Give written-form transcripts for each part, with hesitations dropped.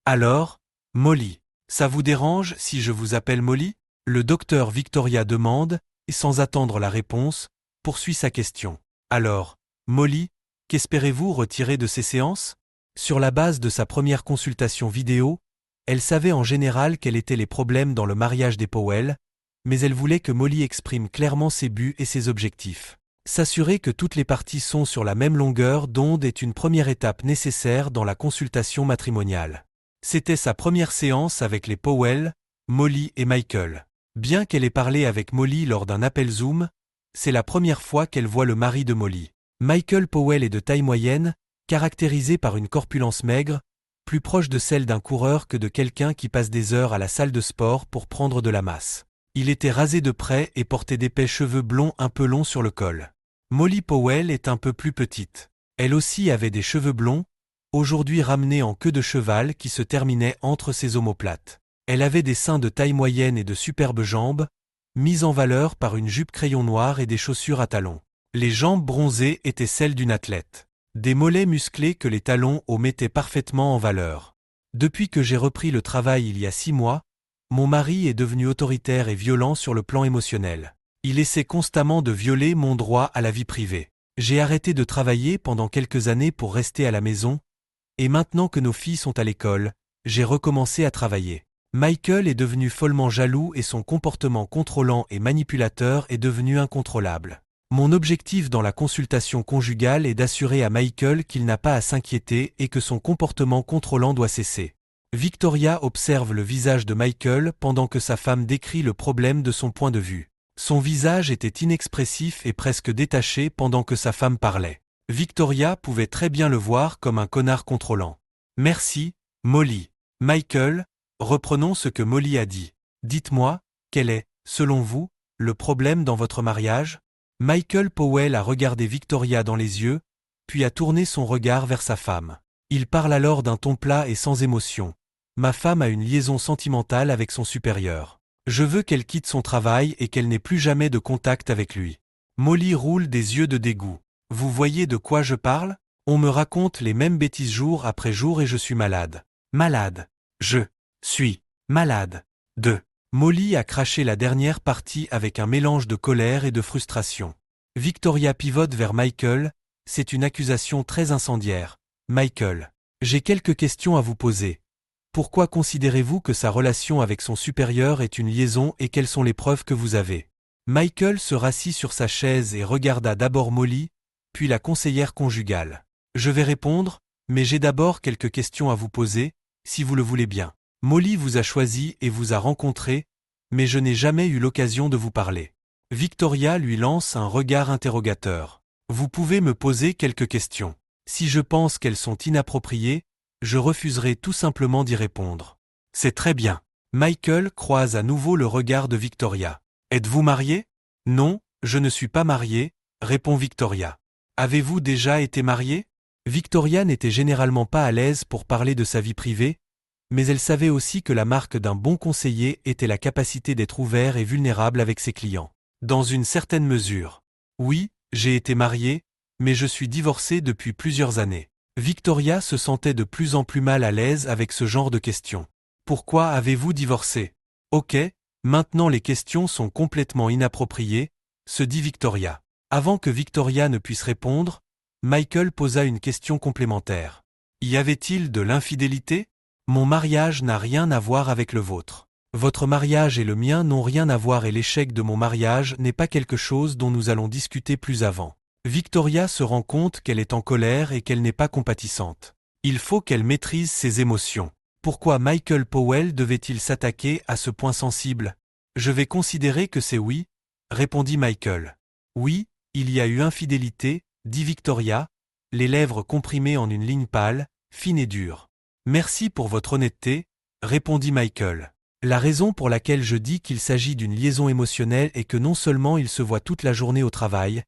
Alors, Molly, ça vous dérange si je vous appelle Molly? Le docteur Victoria demande, et sans attendre la réponse, poursuit sa question. Alors, Molly, qu'espérez-vous retirer de ces séances? Sur la base de sa première consultation vidéo, elle savait en général quels étaient les problèmes dans le mariage des Powell, mais elle voulait que Molly exprime clairement ses buts et ses objectifs. S'assurer que toutes les parties sont sur la même longueur d'onde est une première étape nécessaire dans la consultation matrimoniale. C'était sa première séance avec les Powell, Molly et Michael. Bien qu'elle ait parlé avec Molly lors d'un appel Zoom, c'est la première fois qu'elle voit le mari de Molly. Michael Powell est de taille moyenne, caractérisé par une corpulence maigre, plus proche de celle d'un coureur que de quelqu'un qui passe des heures à la salle de sport pour prendre de la masse. Il était rasé de près et portait d'épais cheveux blonds un peu longs sur le col. Molly Powell est un peu plus petite. Elle aussi avait des cheveux blonds, aujourd'hui ramenés en queue de cheval qui se terminaient entre ses omoplates. Elle avait des seins de taille moyenne et de superbes jambes, mises en valeur par une jupe crayon noire et des chaussures à talons. Les jambes bronzées étaient celles d'une athlète. Des mollets musclés que les talons hauts mettaient parfaitement en valeur. Depuis que j'ai repris le travail il y a 6 mois, mon mari est devenu autoritaire et violent sur le plan émotionnel. Il essaie constamment de violer mon droit à la vie privée. J'ai arrêté de travailler pendant quelques années pour rester à la maison, et maintenant que nos filles sont à l'école, j'ai recommencé à travailler. Michael est devenu follement jaloux et son comportement contrôlant et manipulateur est devenu incontrôlable. Mon objectif dans la consultation conjugale est d'assurer à Michael qu'il n'a pas à s'inquiéter et que son comportement contrôlant doit cesser. Victoria observe le visage de Michael pendant que sa femme décrit le problème de son point de vue. Son visage était inexpressif et presque détaché pendant que sa femme parlait. Victoria pouvait très bien le voir comme un connard contrôlant. Merci, Molly. Michael, reprenons ce que Molly a dit. Dites-moi, quel est, selon vous, le problème dans votre mariage? Michael Powell a regardé Victoria dans les yeux, puis a tourné son regard vers sa femme. Il parle alors d'un ton plat et sans émotion. Ma femme a une liaison sentimentale avec son supérieur. Je veux qu'elle quitte son travail et qu'elle n'ait plus jamais de contact avec lui. Molly roule des yeux de dégoût. Vous voyez de quoi je parle? On me raconte les mêmes bêtises jour après jour et je suis malade. Malade. Je suis malade. Molly a craché la dernière partie avec un mélange de colère et de frustration. Victoria pivote vers Michael, c'est une accusation très incendiaire. Michael, j'ai quelques questions à vous poser. Pourquoi considérez-vous que sa relation avec son supérieur est une liaison et quelles sont les preuves que vous avez? Michael se rassit sur sa chaise et regarda d'abord Molly, puis la conseillère conjugale. Je vais répondre, mais j'ai d'abord quelques questions à vous poser, si vous le voulez bien. Molly vous a choisi et vous a rencontré, mais je n'ai jamais eu l'occasion de vous parler. Victoria lui lance un regard interrogateur. Vous pouvez me poser quelques questions. Si je pense qu'elles sont inappropriées, je refuserai tout simplement d'y répondre. C'est très bien. Michael croise à nouveau le regard de Victoria. Êtes-vous marié? Non, je ne suis pas marié, répond Victoria. Avez-vous déjà été marié? Victoria n'était généralement pas à l'aise pour parler de sa vie privée, mais elle savait aussi que la marque d'un bon conseiller était la capacité d'être ouvert et vulnérable avec ses clients. Dans une certaine mesure. Oui, j'ai été marié, mais je suis divorcé depuis plusieurs années. Victoria se sentait de plus en plus mal à l'aise avec ce genre de questions. Pourquoi avez-vous divorcé? Ok, maintenant les questions sont complètement inappropriées, se dit Victoria. Avant que Victoria ne puisse répondre, Michael posa une question complémentaire. Y avait-il de l'infidélité? Mon mariage n'a rien à voir avec le vôtre. Votre mariage et le mien n'ont rien à voir et l'échec de mon mariage n'est pas quelque chose dont nous allons discuter plus avant. Victoria se rend compte qu'elle est en colère et qu'elle n'est pas compatissante. Il faut qu'elle maîtrise ses émotions. Pourquoi Michael Powell devait-il s'attaquer à ce point sensible? Je vais considérer que c'est oui, répondit Michael. Oui, il y a eu infidélité, dit Victoria, les lèvres comprimées en une ligne pâle, fine et dure. Merci pour votre honnêteté, répondit Michael. La raison pour laquelle je dis qu'il s'agit d'une liaison émotionnelle est que non seulement il se voit toute la journée au travail,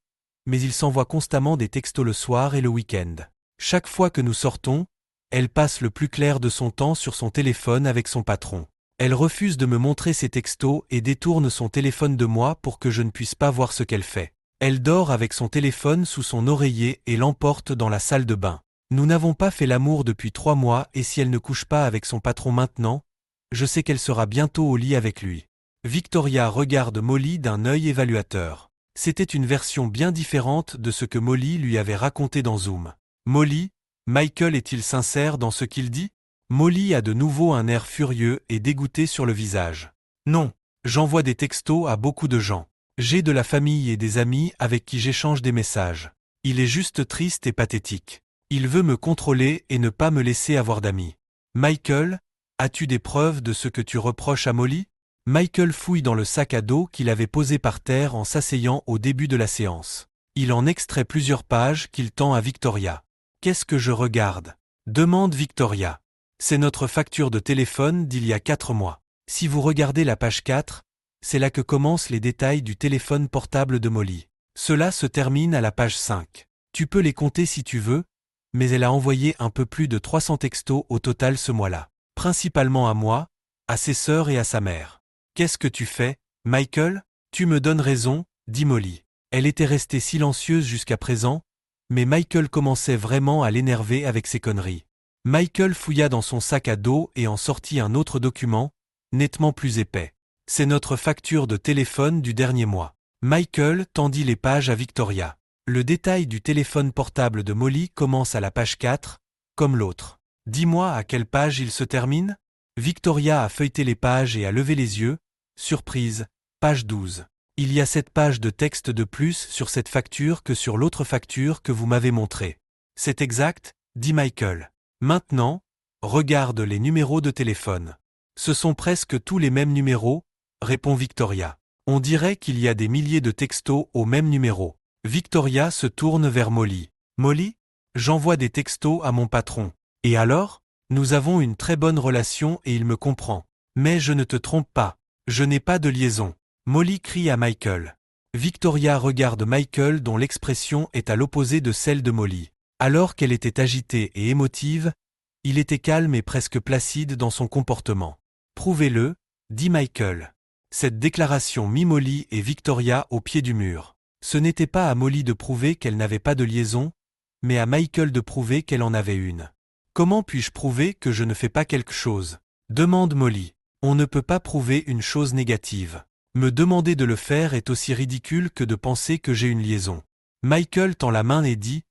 mais il s'envoie constamment des textos le soir et le week-end. Chaque fois que nous sortons, elle passe le plus clair de son temps sur son téléphone avec son patron. Elle refuse de me montrer ses textos et détourne son téléphone de moi pour que je ne puisse pas voir ce qu'elle fait. Elle dort avec son téléphone sous son oreiller et l'emporte dans la salle de bain. Nous n'avons pas fait l'amour depuis 3 mois et si elle ne couche pas avec son patron maintenant, je sais qu'elle sera bientôt au lit avec lui. Victoria regarde Molly d'un œil évaluateur. C'était une version bien différente de ce que Molly lui avait raconté dans Zoom. Molly, Michael est-il sincère dans ce qu'il dit? Molly a de nouveau un air furieux et dégoûté sur le visage. Non, j'envoie des textos à beaucoup de gens. J'ai de la famille et des amis avec qui j'échange des messages. Il est juste triste et pathétique. Il veut me contrôler et ne pas me laisser avoir d'amis. Michael, as-tu des preuves de ce que tu reproches à Molly? Michael fouille dans le sac à dos qu'il avait posé par terre en s'asseyant au début de la séance. Il en extrait plusieurs pages qu'il tend à Victoria. Qu'est-ce que je regarde? Demande Victoria. C'est notre facture de téléphone d'il y a 4 mois. Si vous regardez la page 4, c'est là que commencent les détails du téléphone portable de Molly. Cela se termine à la page 5. Tu peux les compter si tu veux, mais elle a envoyé un peu plus de 300 textos au total ce mois-là. Principalement à moi, à ses sœurs et à sa mère. Qu'est-ce que tu fais, Michael? Tu me donnes raison, dit Molly. Elle était restée silencieuse jusqu'à présent, mais Michael commençait vraiment à l'énerver avec ses conneries. Michael fouilla dans son sac à dos et en sortit un autre document, nettement plus épais. C'est notre facture de téléphone du dernier mois. Michael tendit les pages à Victoria. Le détail du téléphone portable de Molly commence à la page 4, comme l'autre. Dis-moi à quelle page il se termine? Victoria a feuilleté les pages et a levé les yeux. Surprise, page 12. Il y a 7 pages de texte de plus sur cette facture que sur l'autre facture que vous m'avez montrée. C'est exact, dit Michael. Maintenant, regarde les numéros de téléphone. Ce sont presque tous les mêmes numéros, répond Victoria. On dirait qu'il y a des milliers de textos au même numéro. Victoria se tourne vers Molly. Molly, j'envoie des textos à mon patron. Et alors? Nous avons une très bonne relation et il me comprend. Mais je ne te trompe pas. Je n'ai pas de liaison. Molly crie à Michael. Victoria regarde Michael dont l'expression est à l'opposé de celle de Molly. Alors qu'elle était agitée et émotive, il était calme et presque placide dans son comportement. Prouvez-le, dit Michael. Cette déclaration mit Molly et Victoria au pied du mur. Ce n'était pas à Molly de prouver qu'elle n'avait pas de liaison, mais à Michael de prouver qu'elle en avait une. Comment puis-je prouver que je ne fais pas quelque chose? Demande Molly. On ne peut pas prouver une chose négative. Me demander de le faire est aussi ridicule que de penser que j'ai une liaison. Michael tend la main et dit,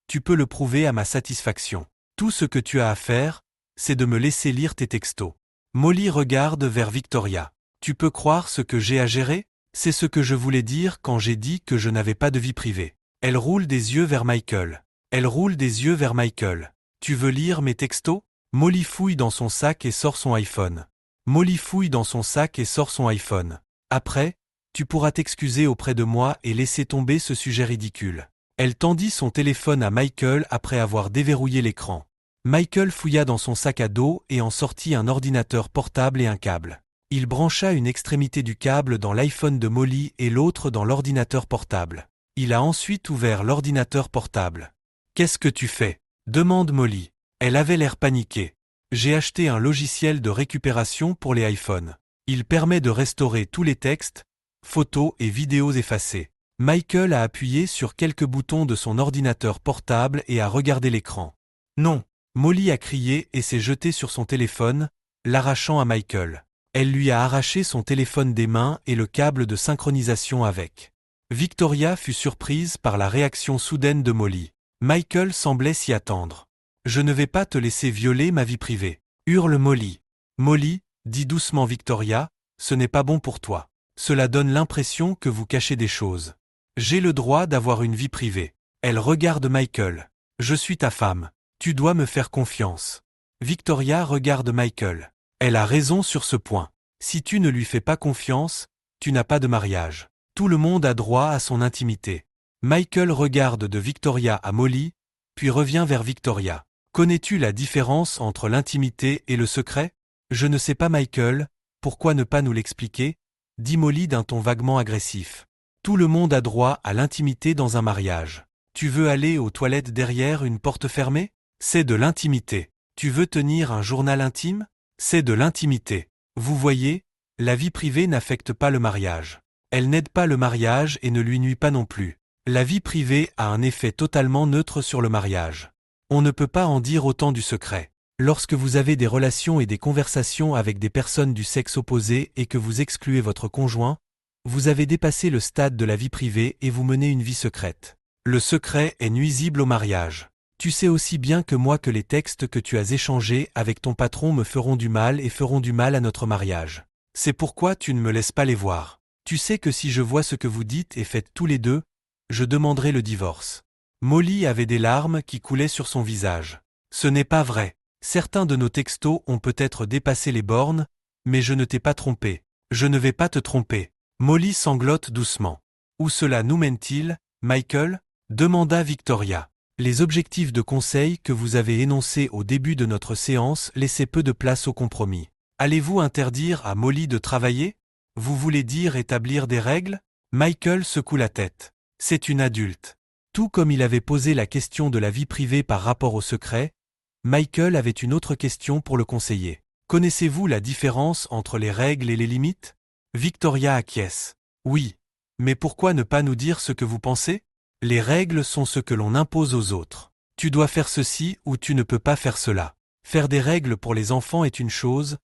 tu peux le prouver à ma satisfaction. Tout ce que tu as à faire, c'est de me laisser lire tes textos. Molly regarde vers Victoria. Tu peux croire ce que j'ai à gérer? C'est ce que je voulais dire quand j'ai dit que je n'avais pas de vie privée. Elle roule des yeux vers Michael. Elle roule des yeux vers Michael. Tu veux lire mes textos? Molly fouille dans son sac et sort son iPhone. Molly fouille dans son sac et sort son iPhone. Après, tu pourras t'excuser auprès de moi et laisser tomber ce sujet ridicule. Elle tendit son téléphone à Michael après avoir déverrouillé l'écran. Michael fouilla dans son sac à dos et en sortit un ordinateur portable et un câble. Il brancha une extrémité du câble dans l'iPhone de Molly et l'autre dans l'ordinateur portable. Il a ensuite ouvert l'ordinateur portable. « Qu'est-ce que tu fais ?» demande Molly. Elle avait l'air paniquée. « J'ai acheté un logiciel de récupération pour les iPhones. Il permet de restaurer tous les textes, photos et vidéos effacées. » Michael a appuyé sur quelques boutons de son ordinateur portable et a regardé l'écran. « Non !» Molly a crié et s'est jetée sur son téléphone, l'arrachant à Michael. Elle lui a arraché son téléphone des mains et le câble de synchronisation avec. Victoria fut surprise par la réaction soudaine de Molly. Michael semblait s'y attendre. « Je ne vais pas te laisser violer ma vie privée !» hurle Molly. « Molly, dit doucement Victoria, ce n'est pas bon pour toi. Cela donne l'impression que vous cachez des choses. J'ai le droit d'avoir une vie privée. » Elle regarde Michael. « Je suis ta femme. Tu dois me faire confiance. » Victoria regarde Michael. Elle a raison sur ce point. Si tu ne lui fais pas confiance, tu n'as pas de mariage. Tout le monde a droit à son intimité. Michael regarde de Victoria à Molly, puis revient vers Victoria. Connais-tu la différence entre l'intimité et le secret? Je ne sais pas Michael, pourquoi ne pas nous l'expliquer? Dit Molly d'un ton vaguement agressif. Tout le monde a droit à l'intimité dans un mariage. Tu veux aller aux toilettes derrière une porte fermée? C'est de l'intimité. Tu veux tenir un journal intime? C'est de l'intimité. Vous voyez, la vie privée n'affecte pas le mariage. Elle n'aide pas le mariage et ne lui nuit pas non plus. La vie privée a un effet totalement neutre sur le mariage. On ne peut pas en dire autant du secret. Lorsque vous avez des relations et des conversations avec des personnes du sexe opposé et que vous excluez votre conjoint, vous avez dépassé le stade de la vie privée et vous menez une vie secrète. Le secret est nuisible au mariage. Tu sais aussi bien que moi que les textes que tu as échangés avec ton patron me feront du mal et feront du mal à notre mariage. C'est pourquoi tu ne me laisses pas les voir. Tu sais que si je vois ce que vous dites et faites tous les deux, je demanderai le divorce. Molly avait des larmes qui coulaient sur son visage. Ce n'est pas vrai. Certains de nos textos ont peut-être dépassé les bornes, mais je ne t'ai pas trompé. Je ne vais pas te tromper. Molly sanglote doucement. Où cela nous mène-t-il, Michael ? Demanda Victoria. Les objectifs de conseil que vous avez énoncés au début de notre séance laissaient peu de place au compromis. Allez-vous interdire à Molly de travailler ? Vous voulez dire établir des règles ? Michael secoue la tête. C'est une adulte. Tout comme il avait posé la question de la vie privée par rapport au secret, Michael avait une autre question pour le conseiller. Connaissez-vous la différence entre les règles et les limites ? Victoria acquiesce. Oui. Mais pourquoi ne pas nous dire ce que vous pensez ? Les règles sont ce que l'on impose aux autres. Tu dois faire ceci ou tu ne peux pas faire cela. Faire des règles pour les enfants est une chose,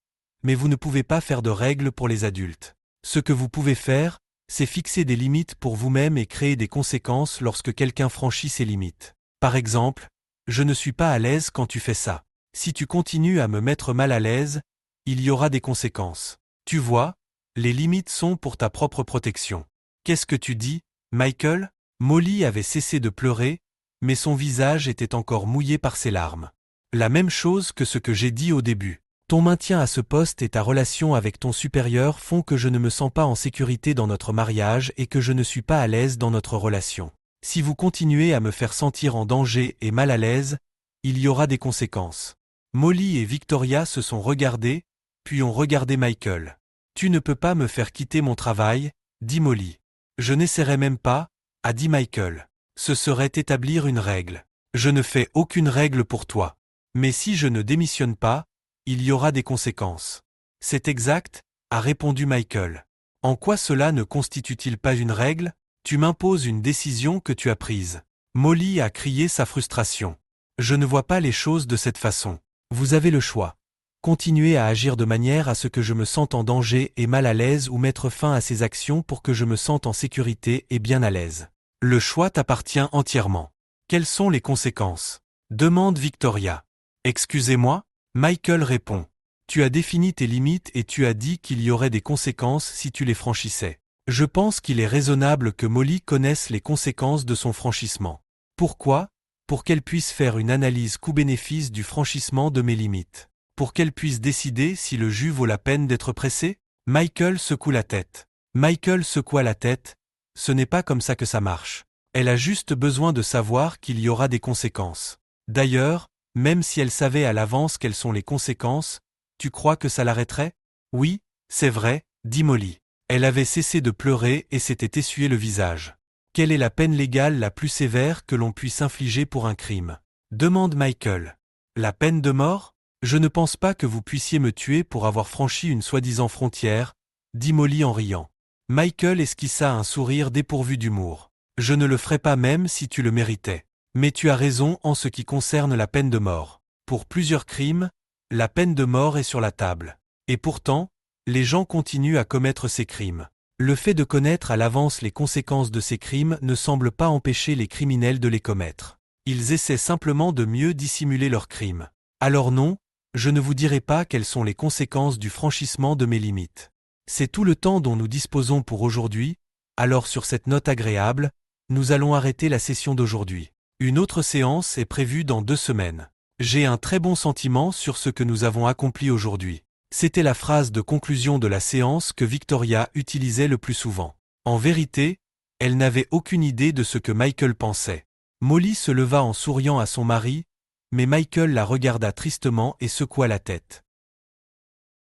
mais vous ne pouvez pas faire de règles pour les adultes. Ce que vous pouvez faire, c'est fixer des limites pour vous-même et créer des conséquences lorsque quelqu'un franchit ces limites. Par exemple, je ne suis pas à l'aise quand tu fais ça. Si tu continues à me mettre mal à l'aise, il y aura des conséquences. Tu vois, les limites sont pour ta propre protection. Qu'est-ce que tu dis, Michael ? Molly avait cessé de pleurer, mais son visage était encore mouillé par ses larmes. La même chose que ce que j'ai dit au début. Ton maintien à ce poste et ta relation avec ton supérieur font que je ne me sens pas en sécurité dans notre mariage et que je ne suis pas à l'aise dans notre relation. Si vous continuez à me faire sentir en danger et mal à l'aise, il y aura des conséquences. Molly et Victoria se sont regardées, puis ont regardé Michael. Tu ne peux pas me faire quitter mon travail, dit Molly. Je n'essaierai même pas, a dit Michael. Ce serait établir une règle. Je ne fais aucune règle pour toi. Mais si je ne démissionne pas, il y aura des conséquences. C'est exact, a répondu Michael. En quoi cela ne constitue-t-il pas une règle ? Tu m'imposes une décision que tu as prise. Molly a crié sa frustration. Je ne vois pas les choses de cette façon. Vous avez le choix. Continuez à agir de manière à ce que je me sente en danger et mal à l'aise ou mettre fin à ces actions pour que je me sente en sécurité et bien à l'aise. Le choix t'appartient entièrement. Quelles sont les conséquences ? Demande Victoria. Excusez-moi ? Michael répond. Tu as défini tes limites et tu as dit qu'il y aurait des conséquences si tu les franchissais. Je pense qu'il est raisonnable que Molly connaisse les conséquences de son franchissement. Pourquoi ? Pour qu'elle puisse faire une analyse coût-bénéfice du franchissement de mes limites. Pour qu'elle puisse décider si le jus vaut la peine d'être pressé ? Michael secoue la tête. Michael secoua la tête. Ce n'est pas comme ça que ça marche. Elle a juste besoin de savoir qu'il y aura des conséquences. D'ailleurs, même si elle savait à l'avance quelles sont les conséquences, tu crois que ça l'arrêterait ? Oui, c'est vrai, dit Molly. Elle avait cessé de pleurer et s'était essuyé le visage. Quelle est la peine légale la plus sévère que l'on puisse infliger pour un crime ? Demande Michael. La peine de mort ? Je ne pense pas que vous puissiez me tuer pour avoir franchi une soi-disant frontière, dit Molly en riant. Michael esquissa un sourire dépourvu d'humour. Je ne le ferais pas même si tu le méritais. Mais tu as raison en ce qui concerne la peine de mort. Pour plusieurs crimes, la peine de mort est sur la table. Et pourtant, les gens continuent à commettre ces crimes. Le fait de connaître à l'avance les conséquences de ces crimes ne semble pas empêcher les criminels de les commettre. Ils essaient simplement de mieux dissimuler leurs crimes. Alors non, je ne vous dirai pas quelles sont les conséquences du franchissement de mes limites. C'est tout le temps dont nous disposons pour aujourd'hui, alors sur cette note agréable, nous allons arrêter la session d'aujourd'hui. Une autre séance est prévue dans 2 semaines. J'ai un très bon sentiment sur ce que nous avons accompli aujourd'hui. C'était la phrase de conclusion de la séance que Victoria utilisait le plus souvent. En vérité, elle n'avait aucune idée de ce que Michael pensait. Molly se leva en souriant à son mari, mais Michael la regarda tristement et secoua la tête.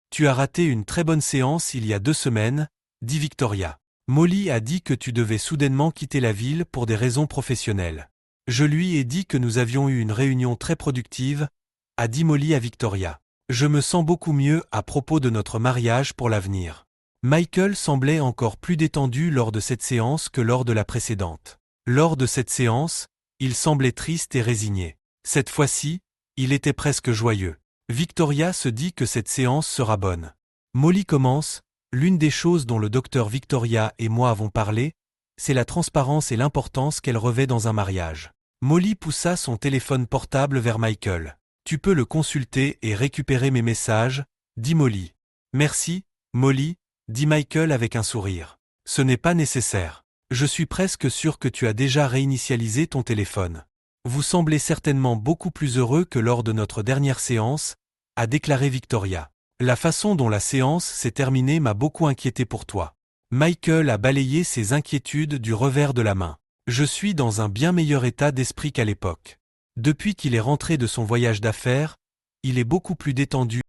Tu as raté une très bonne séance il y a 2 semaines, dit Victoria. Molly a dit que tu devais soudainement quitter la ville pour des raisons professionnelles. Je lui ai dit que nous avions eu une réunion très productive, a dit Molly à Victoria. Je me sens beaucoup mieux à propos de notre mariage pour l'avenir. Michael semblait encore plus détendu lors de cette séance que lors de la précédente. Lors de cette séance, il semblait triste et résigné. Cette fois-ci, il était presque joyeux. Victoria se dit que cette séance sera bonne. Molly commence, l'une des choses dont le docteur Victoria et moi avons parlé, c'est la transparence et l'importance qu'elle revêt dans un mariage. Molly poussa son téléphone portable vers Michael. Tu peux le consulter et récupérer mes messages, dit Molly. Merci, Molly, dit Michael avec un sourire. Ce n'est pas nécessaire. Je suis presque sûr que tu as déjà réinitialisé ton téléphone. Vous semblez certainement beaucoup plus heureux que lors de notre dernière séance, a déclaré Victoria. La façon dont la séance s'est terminée m'a beaucoup inquiété pour toi. Michael a balayé ses inquiétudes du revers de la main. Je suis dans un bien meilleur état d'esprit qu'à l'époque. Depuis qu'il est rentré de son voyage d'affaires, il est beaucoup plus détendu.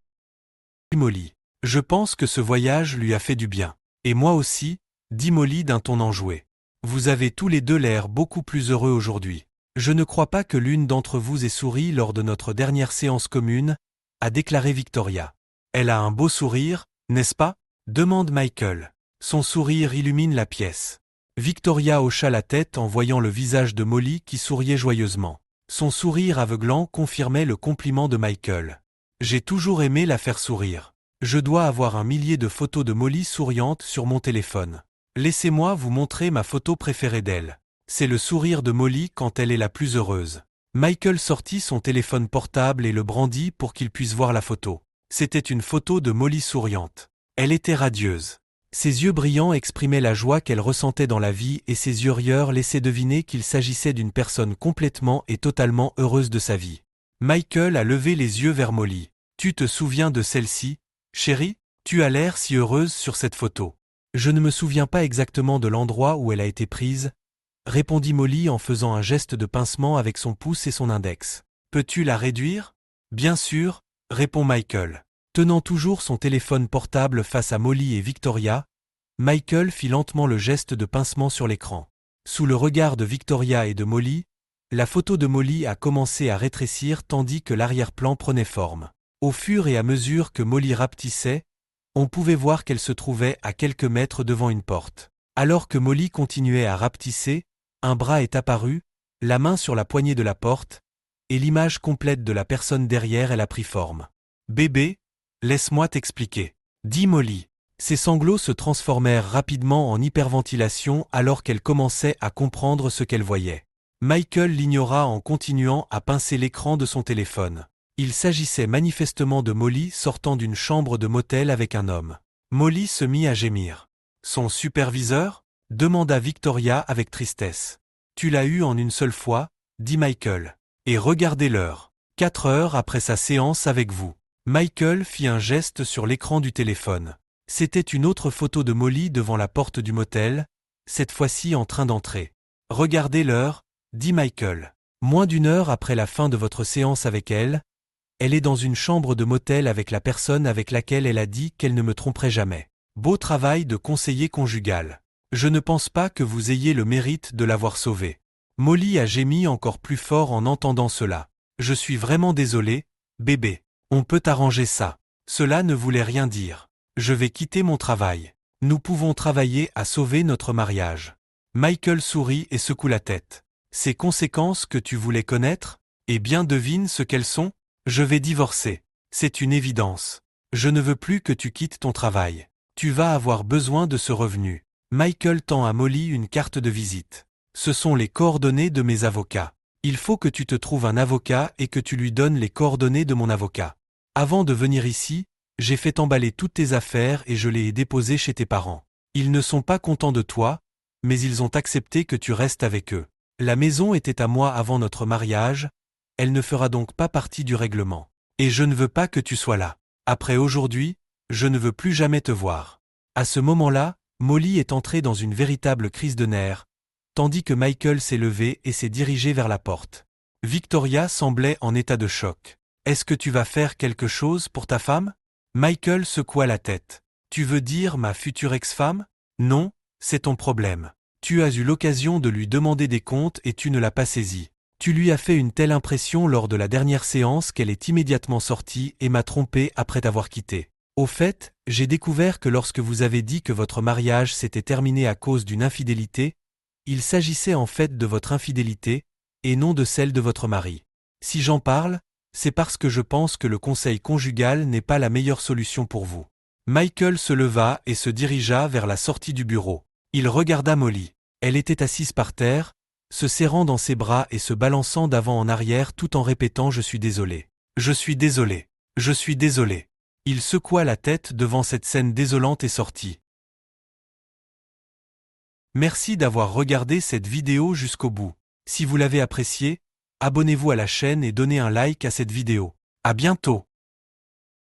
Molly. Je pense que ce voyage lui a fait du bien. Et moi aussi, dit Molly d'un ton enjoué. Vous avez tous les deux l'air beaucoup plus heureux aujourd'hui. Je ne crois pas que l'une d'entre vous ait souri lors de notre dernière séance commune, a déclaré Victoria. Elle a un beau sourire, n'est-ce pas? Demande Michael. Son sourire illumine la pièce. Victoria hocha la tête en voyant le visage de Molly qui souriait joyeusement. Son sourire aveuglant confirmait le compliment de Michael. J'ai toujours aimé la faire sourire. Je dois avoir 1 millier de photos de Molly souriante sur mon téléphone. Laissez-moi vous montrer ma photo préférée d'elle. C'est le sourire de Molly quand elle est la plus heureuse. Michael sortit son téléphone portable et le brandit pour qu'il puisse voir la photo. C'était une photo de Molly souriante. Elle était radieuse. Ses yeux brillants exprimaient la joie qu'elle ressentait dans la vie et ses yeux rieurs laissaient deviner qu'il s'agissait d'une personne complètement et totalement heureuse de sa vie. Michael a levé les yeux vers Molly. Tu te souviens de celle-ci, chérie? Tu as l'air si heureuse sur cette photo. Je ne me souviens pas exactement de l'endroit où elle a été prise, répondit Molly en faisant un geste de pincement avec son pouce et son index. Peux-tu la réduire? Bien sûr, répond Michael. Tenant toujours son téléphone portable face à Molly et Victoria, Michael fit lentement le geste de pincement sur l'écran. Sous le regard de Victoria et de Molly, la photo de Molly a commencé à rétrécir tandis que l'arrière-plan prenait forme. Au fur et à mesure que Molly rapetissait, on pouvait voir qu'elle se trouvait à quelques mètres devant une porte. Alors que Molly continuait à rapetisser, un bras est apparu, la main sur la poignée de la porte, et l'image complète de la personne derrière elle a pris forme. Bébé, laisse-moi t'expliquer, dit Molly. Ses sanglots se transformèrent rapidement en hyperventilation alors qu'elle commençait à comprendre ce qu'elle voyait. Michael l'ignora en continuant à pincer l'écran de son téléphone. Il s'agissait manifestement de Molly sortant d'une chambre de motel avec un homme. Molly se mit à gémir. Son superviseur? Demanda Victoria avec tristesse. Tu l'as eu en une seule fois, dit Michael. Et regardez l'heure. 4 heures après sa séance avec vous. Michael fit un geste sur l'écran du téléphone. C'était une autre photo de Molly devant la porte du motel, cette fois-ci en train d'entrer. Regardez l'heure, dit Michael. Moins d'1 heure après la fin de votre séance avec elle, elle est dans une chambre de motel avec la personne avec laquelle elle a dit qu'elle ne me tromperait jamais. Beau travail de conseiller conjugal. Je ne pense pas que vous ayez le mérite de l'avoir sauvée. Molly a gémi encore plus fort en entendant cela. Je suis vraiment désolé, bébé. On peut arranger ça. Cela ne voulait rien dire. Je vais quitter mon travail. Nous pouvons travailler à sauver notre mariage. Michael sourit et secoue la tête. Ces conséquences que tu voulais connaître? Eh bien devine ce qu'elles sont? Je vais divorcer. C'est une évidence. Je ne veux plus que tu quittes ton travail. Tu vas avoir besoin de ce revenu. Michael tend à Molly une carte de visite. Ce sont les coordonnées de mes avocats. Il faut que tu te trouves un avocat et que tu lui donnes les coordonnées de mon avocat. Avant de venir ici, j'ai fait emballer toutes tes affaires et je les ai déposées chez tes parents. Ils ne sont pas contents de toi, mais ils ont accepté que tu restes avec eux. La maison était à moi avant notre mariage, elle ne fera donc pas partie du règlement. Et je ne veux pas que tu sois là. Après aujourd'hui, je ne veux plus jamais te voir. À ce moment-là, Molly est entrée dans une véritable crise de nerfs, tandis que Michael s'est levé et s'est dirigé vers la porte. Victoria semblait en état de choc. Est-ce que tu vas faire quelque chose pour ta femme? Michael secoua la tête. Tu veux dire ma future ex-femme? Non, c'est ton problème. Tu as eu l'occasion de lui demander des comptes et tu ne l'as pas saisi. Tu lui as fait une telle impression lors de la dernière séance qu'elle est immédiatement sortie et m'a trompé après t'avoir quitté. Au fait, j'ai découvert que lorsque vous avez dit que votre mariage s'était terminé à cause d'une infidélité, il s'agissait en fait de votre infidélité, et non de celle de votre mari. Si j'en parle, c'est parce que je pense que le conseil conjugal n'est pas la meilleure solution pour vous. Michael se leva et se dirigea vers la sortie du bureau. Il regarda Molly. Elle était assise par terre, se serrant dans ses bras et se balançant d'avant en arrière tout en répétant « Je suis désolé. Je suis désolé. Je suis désolé ». Il secoua la tête devant cette scène désolante et sortit. Merci d'avoir regardé cette vidéo jusqu'au bout. Si vous l'avez appréciée, abonnez-vous à la chaîne et donnez un like à cette vidéo. À bientôt.